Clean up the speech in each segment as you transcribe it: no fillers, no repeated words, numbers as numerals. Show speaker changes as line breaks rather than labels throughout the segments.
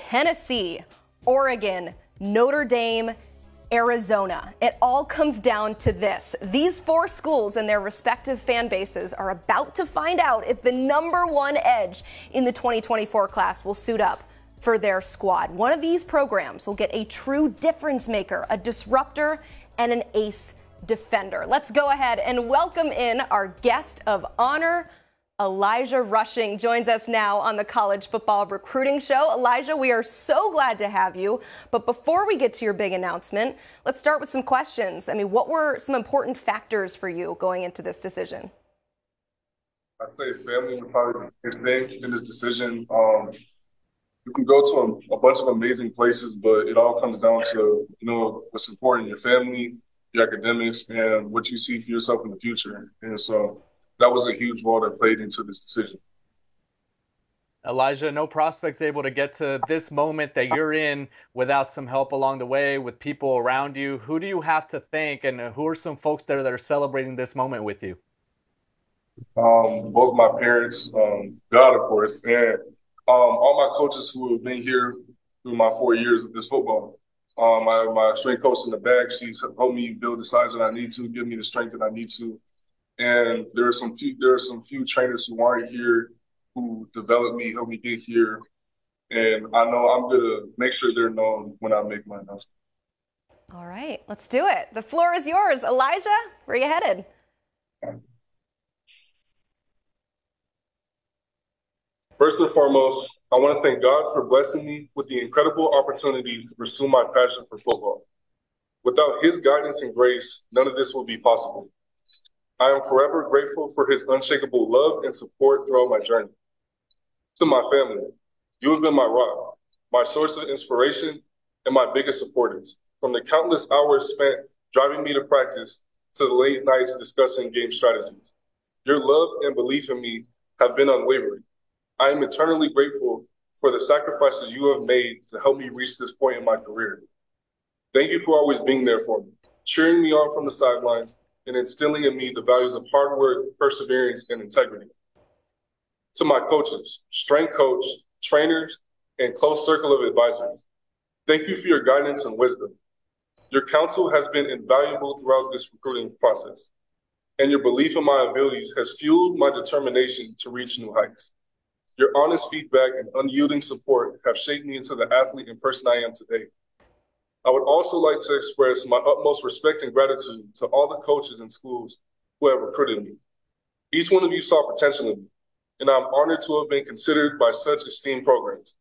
Tennessee, Oregon, Notre Dame, Arizona. It all comes down to this. These four schools and their respective fan bases are about to find out if the number one edge in the 2024 class will suit up for their squad. One of these programs will get a true difference maker, a disruptor, and an ace defender. Let's go ahead and welcome in our guest of honor. Elijah Rushing joins us now on the College Football Recruiting Show. Elijah, we are so glad to have you. But before we get to your big announcement, let's start with some questions. I mean, what were some important factors for you going into this decision?
I'd say family would probably be the big thing in this decision. You can go to a bunch of amazing places, but it all comes down to, what's important, your family, your academics, and what you see for yourself in the future. And so that was a huge role that played into this decision.
Elijah, no prospect's able to get to this moment that you're in without some help along the way with people around you. Who do you have to thank, and who are some folks there that are celebrating this moment with you?
Both my parents, God, of course, and all my coaches who have been here through my 4 years of this football. My strength coach in the back, she's helped me build the size that I need to, give me the strength that I need to. And there are some few trainers who aren't here who developed me, helped me get here. And I know I'm going to make sure they're known when I make my announcement.
All right, let's do it. The floor is yours. Elijah, where are you headed?
First and foremost, I want to thank God for blessing me with the incredible opportunity to pursue my passion for football. Without His guidance and grace, none of this would be possible. I am forever grateful for His unshakable love and support throughout my journey. To my family, you have been my rock, my source of inspiration, and my biggest supporters. From the countless hours spent driving me to practice to the late nights discussing game strategies. Your love and belief in me have been unwavering. I am eternally grateful for the sacrifices you have made to help me reach this point in my career. Thank you for always being there for me, cheering me on from the sidelines, and instilling in me the values of hard work, perseverance, and integrity. To my coaches, strength coach, trainers, and close circle of advisors, thank you for your guidance and wisdom. Your counsel has been invaluable throughout this recruiting process, and your belief in my abilities has fueled my determination to reach new heights. Your honest feedback and unyielding support have shaped me into the athlete and person I am today. I would also like to express my utmost respect and gratitude to all the coaches and schools who have recruited me. Each one of you saw potential in me, and I'm honored to have been considered by such esteemed programs.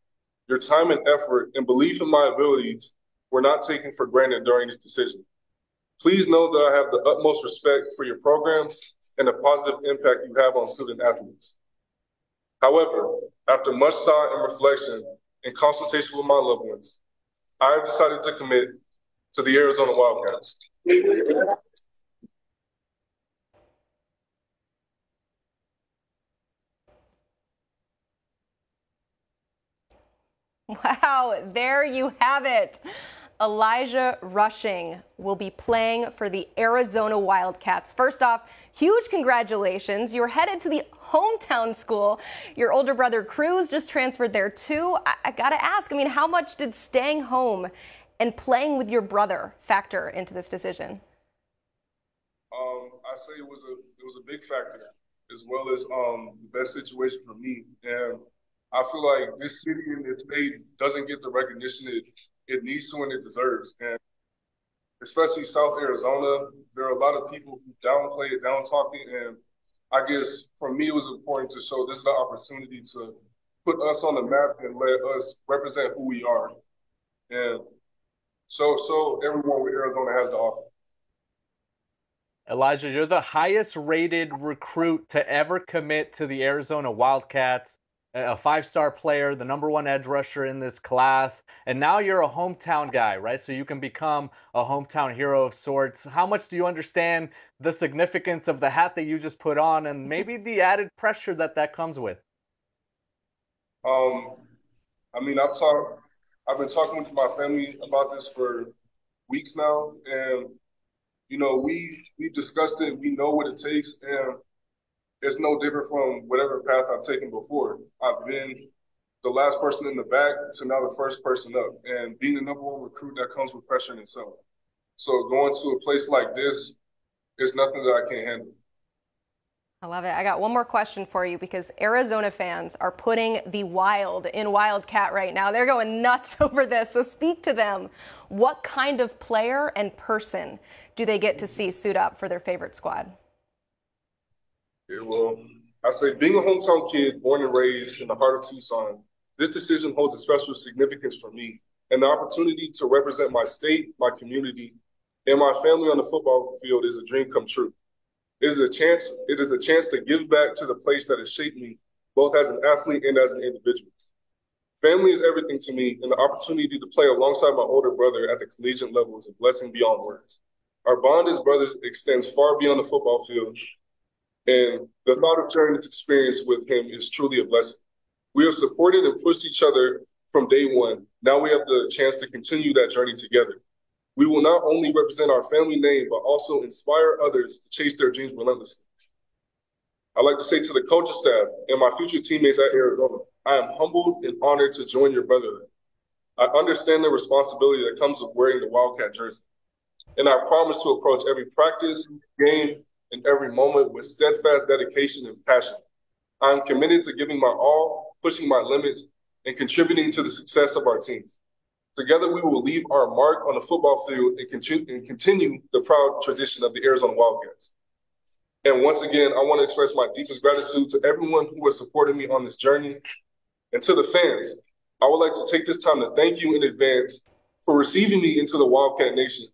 Your time and effort and belief in my abilities were not taken for granted during this decision. Please know that I have the utmost respect for your programs and the positive impact you have on student athletes. However, after much thought and reflection and consultation with my loved ones, I have decided to commit to the Arizona Wildcats.
Wow, there you have it. Elijah Rushing will be playing for the Arizona Wildcats. First off, huge congratulations. You're headed to the hometown school. Your older brother Cruz just transferred there too. I gotta ask, I mean, how much did staying home and playing with your brother factor into this decision?
I say it was a big factor, as well as the best situation for me. And I feel like this city and its state doesn't get the recognition it needs to and it deserves. And especially South Arizona, there are a lot of people who downplay it, down-talk it, and I guess for me it was important to show this is the opportunity to put us on the map and let us represent who we are. And so everyone with Arizona has to offer.
Elijah, you're the highest rated recruit to ever commit to the Arizona Wildcats, a five-star player, the number one edge rusher in this class, and now you're a hometown guy, right? So you can become a hometown hero of sorts. How much do you understand the significance of the hat that you just put on and maybe the added pressure that comes with?
I mean, I've been talking with my family about this for weeks now, and we discussed it. We know what it takes, and it's no different from whatever path I've taken before. I've been the last person in the back to now the first person up. And being the number one recruit, that comes with pressure in itself. So going to a place like this is nothing that I can't handle.
I love it. I got one more question for you because Arizona fans are putting the Wild in Wildcat right now. They're going nuts over this. So speak to them. What kind of player and person do they get to see suit up for their favorite squad?
Yeah, well, I say being a hometown kid, born and raised in the heart of Tucson, this decision holds a special significance for me. And the opportunity to represent my state, my community, and my family on the football field is a dream come true. It is a chance to give back to the place that has shaped me, both as an athlete and as an individual. Family is everything to me, and the opportunity to play alongside my older brother at the collegiate level is a blessing beyond words. Our bond as brothers extends far beyond the football field, and the thought of sharing this experience with him is truly a blessing. We have supported and pushed each other from day one. Now we have the chance to continue that journey together. We will not only represent our family name, but also inspire others to chase their dreams relentlessly. I'd like to say to the coaching staff and my future teammates at Arizona, I am humbled and honored to join your brotherhood. I understand the responsibility that comes with wearing the Wildcat jersey, and I promise to approach every practice, game, and every moment with steadfast dedication and passion. I am committed to giving my all, pushing my limits, and contributing to the success of our team. Together, we will leave our mark on the football field and continue the proud tradition of the Arizona Wildcats. And once again, I want to express my deepest gratitude to everyone who has supported me on this journey. And to the fans, I would like to take this time to thank you in advance for receiving me into the Wildcat Nation.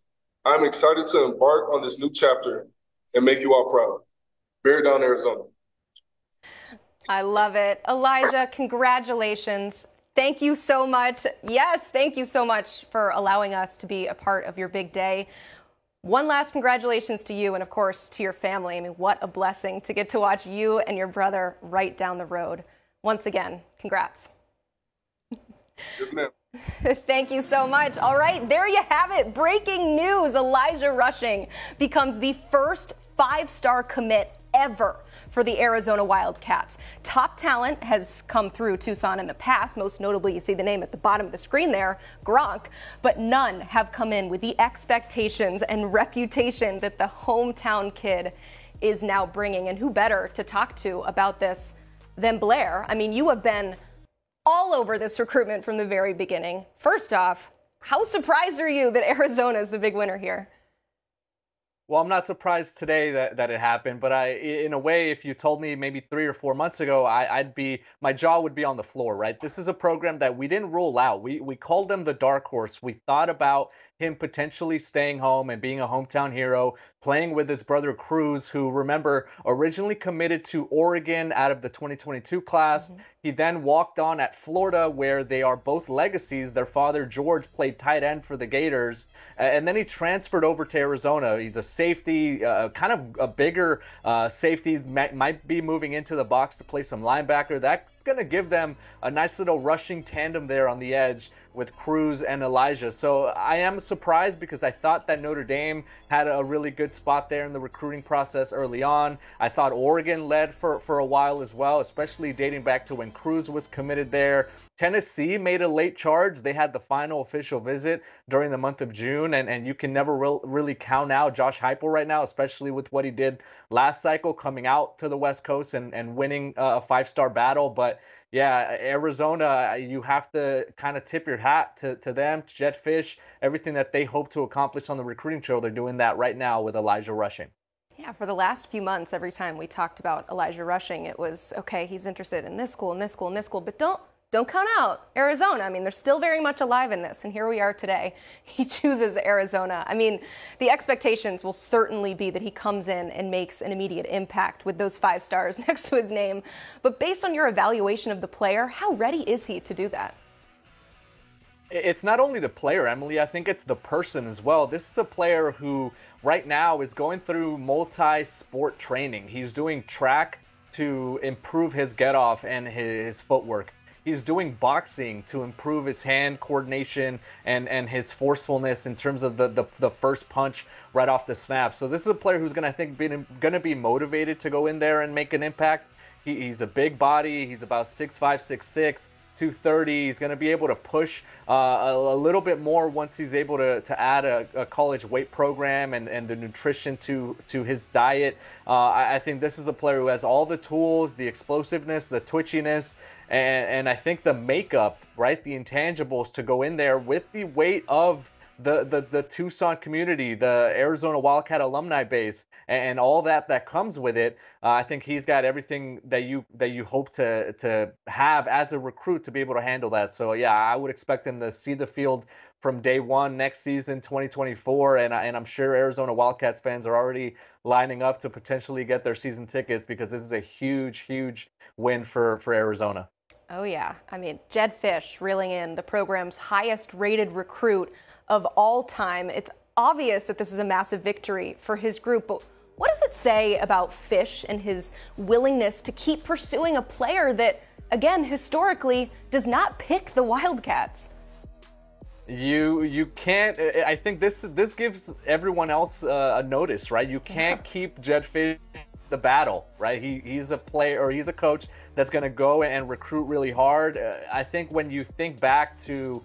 I'm excited to embark on this new chapter and make you all proud. Bear down, Arizona.
I love it. Elijah, congratulations. Thank you so much. Yes, thank you so much for allowing us to be a part of your big day. One last congratulations to you and, of course, to your family. I mean, what a blessing to get to watch you and your brother right down the road. Once again, congrats.
Yes, ma'am.
Thank you so much. All right, there you have it. Breaking news. Elijah Rushing becomes the first five-star commit ever for the Arizona Wildcats. Top talent has come through Tucson in the past. Most notably, you see the name at the bottom of the screen there, Gronk. But none have come in with the expectations and reputation that the hometown kid is now bringing. And who better to talk to about this than Blair? I mean, you have been all over this recruitment from the very beginning. First off, how surprised are you that Arizona is the big winner here?
Well, I'm not surprised today that it happened, but in a way, if you told me maybe 3 or 4 months ago, my jaw would be on the floor, right? This is a program that we didn't rule out. We called them the dark horse. We thought about him potentially staying home and being a hometown hero, playing with his brother Cruz, who, remember, originally committed to Oregon out of the 2022 class. Mm-hmm. He then walked on at Florida, where they are both legacies. Their father, George, played tight end for the Gators, and then he transferred over to Arizona. He's a safety, kind of a bigger safety, might be moving into the box to play some linebacker. That's going to give them a nice little rushing tandem there on the edge with Cruz and Elijah. So I am surprised because I thought that Notre Dame had a really good spot there in the recruiting process early on. I thought Oregon led for a while as well, especially dating back to when Cruz was committed there. Tennessee made a late charge. They had the final official visit during the month of June, and you can never really count out Josh Heupel right now, especially with what he did last cycle, coming out to the West Coast and winning a five-star battle. But yeah, Arizona, you have to kind of tip your hat to them, Jetfish, everything that they hope to accomplish on the recruiting trail. They're doing that right now with Elijah Rushing.
Yeah, for the last few months, every time we talked about Elijah Rushing, it was, okay, he's interested in this school, and this school, and this school, but don't count out Arizona. I mean, they're still very much alive in this, and here we are today. He chooses Arizona. I mean, the expectations will certainly be that he comes in and makes an immediate impact with those 5 stars next to his name. But based on your evaluation of the player, how ready is he to do that?
It's not only the player, Emily. I think it's the person as well. This is a player who right now is going through multi-sport training. He's doing track to improve his get-off and his footwork. He's doing boxing to improve his hand coordination and his forcefulness in terms of the first punch right off the snap. So this is a player who's going to be motivated to go in there and make an impact. He's a big body. He's about 6'5", 6'6", 230. He's going to be able to push a little bit more once he's able to add a college weight program and the nutrition to his diet. I think this is a player who has all the tools, the explosiveness, the twitchiness, and I think the makeup, right, the intangibles to go in there with the weight of the Tucson community, the Arizona Wildcat alumni base, and all that comes with it. I think he's got everything that you hope to have as a recruit to be able to handle that. So yeah, I would expect him to see the field from day one next season, 2024, and I'm sure Arizona Wildcats fans are already lining up to potentially get their season tickets because this is a huge win for Arizona.
Oh yeah, I mean, Jedd Fisch reeling in the program's highest rated recruit of all time. It's obvious that this is a massive victory for his group, but what does it say about Fisch and his willingness to keep pursuing a player that, again, historically does not pick the Wildcats?
You can't. I think this gives everyone else a notice, right? You can't keep Jedd Fisch the battle, right? He's a player, or he's a coach that's going to go and recruit really hard. I think when you think back to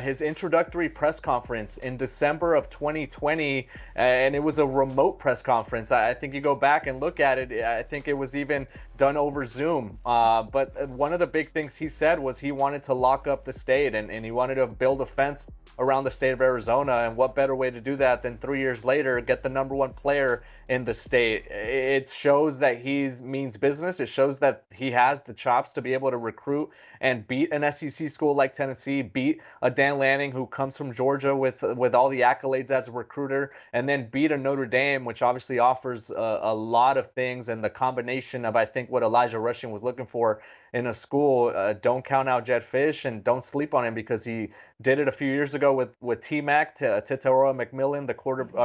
his introductory press conference in December of 2020, and it was a remote press conference. I think you go back and look at it, I think it was even done over Zoom. But one of the big things he said was he wanted to lock up the state and he wanted to build a fence around the state of Arizona. And what better way to do that than 3 years later, get the #1 player in the state? It shows that he means business. It shows that he has the chops to be able to recruit and beat an SEC school like Tennessee, beat a Dan Lanning who comes from Georgia with all the accolades as a recruiter, and then beat a Notre Dame, which obviously offers a lot of things, and the combination of, I think, what Elijah Rushing was looking for in a school. Don't count out Jedd Fisch and don't sleep on him, because he did it a few years ago with T-Mac, Tataroa McMillan,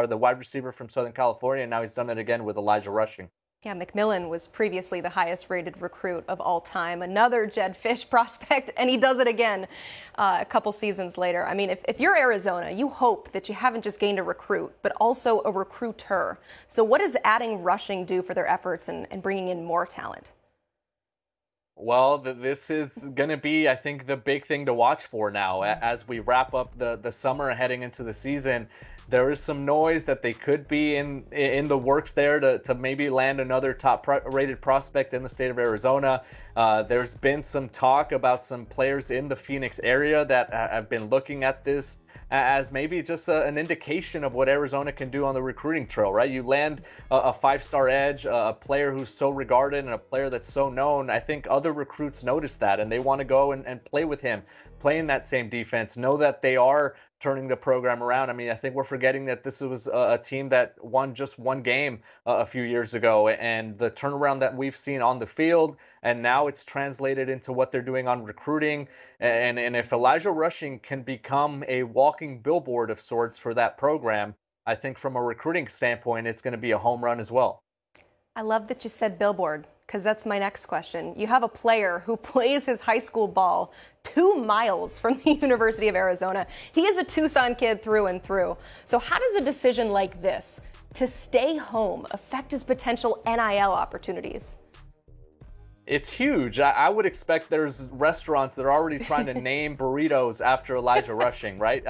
the wide receiver from Southern California, and now he's done it again with Elijah Rushing.
Yeah, McMillan was previously the highest rated recruit of all time. Another Jedd Fisch prospect, and he does it again a couple seasons later. I mean, if you're Arizona, you hope that you haven't just gained a recruit, but also a recruiter. So what does adding Rushing do for their efforts and bringing in more talent?
Well, this is going to be, I think, the big thing to watch for now as we wrap up the summer heading into the season. There is some noise that they could be in the works there to maybe land another top-rated prospect in the state of Arizona. There's been some talk about some players in the Phoenix area that have been looking at this as maybe just an indication of what Arizona can do on the recruiting trail, right? You land a 5-star edge, a player who's so regarded and a player that's so known. I think other recruits notice that, and they want to go and play with him, play in that same defense, know that they are turning the program around. I mean, I think we're forgetting that this was a team that won just one game a few years ago, and the turnaround that we've seen on the field, and now it's translated into what they're doing on recruiting. And if Elijah Rushing can become a walking billboard of sorts for that program, I think from a recruiting standpoint, it's going to be a home run as well.
I love that you said billboard, because that's my next question. You have a player who plays his high school ball 2 miles from the University of Arizona. He is a Tucson kid through and through. So how does a decision like this to stay home affect his potential NIL opportunities?
It's huge. I would expect there's restaurants that are already trying to name burritos after Elijah Rushing, right?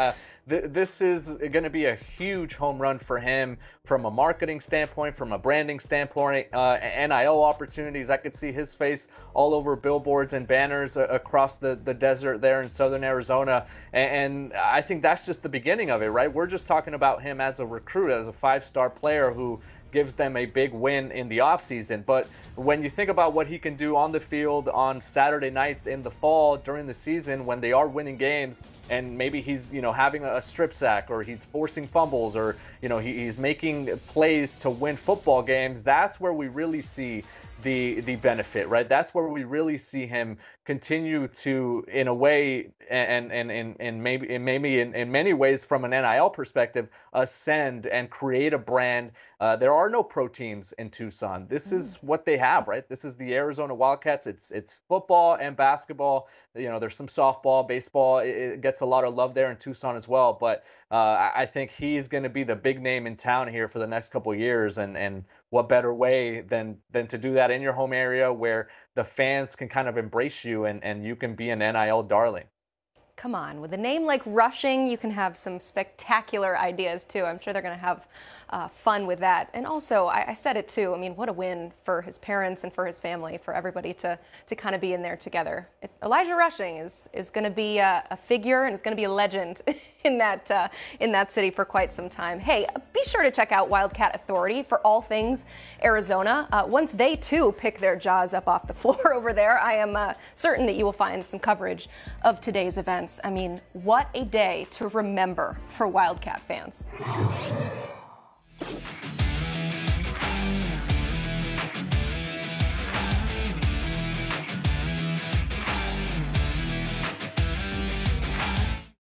This is going to be a huge home run for him from a marketing standpoint, from a branding standpoint, NIL opportunities. I could see his face all over billboards and banners across the desert there in southern Arizona. And I think that's just the beginning of it, right? We're just talking about him as a recruit, as a 5-star player who gives them a big win in the offseason. But when you think about what he can do on the field on Saturday nights in the fall during the season when they are winning games, and maybe he's, having a strip sack, or he's forcing fumbles, or, he's making plays to win football games, that's where we really see the benefit, right? That's where we really see him continue to, in a way, and maybe in many ways from an NIL perspective, ascend and create a brand. There are no pro teams in Tucson. This is what they have, right? This is the Arizona Wildcats. It's football and basketball there's some softball, baseball. It gets a lot of love there in Tucson as well. But I think he's going to be the big name in town here for the next couple of years. And what better way than to do that in your home area where the fans can kind of embrace you and you can be an NIL darling.
Come on, with a name like Rushing, you can have some spectacular ideas too. I'm sure they're going to have fun with that. And also, I said it too, I mean, what a win for his parents and for his family, for everybody to kind of be in there together. Elijah Rushing is going to be a figure and is going to be a legend in that city for quite some time. Hey, be sure to check out Wildcat Authority for all things Arizona. Once they too pick their jaws up off the floor over there, I am certain that you will find some coverage of today's events. I mean, what a day to remember for Wildcat fans.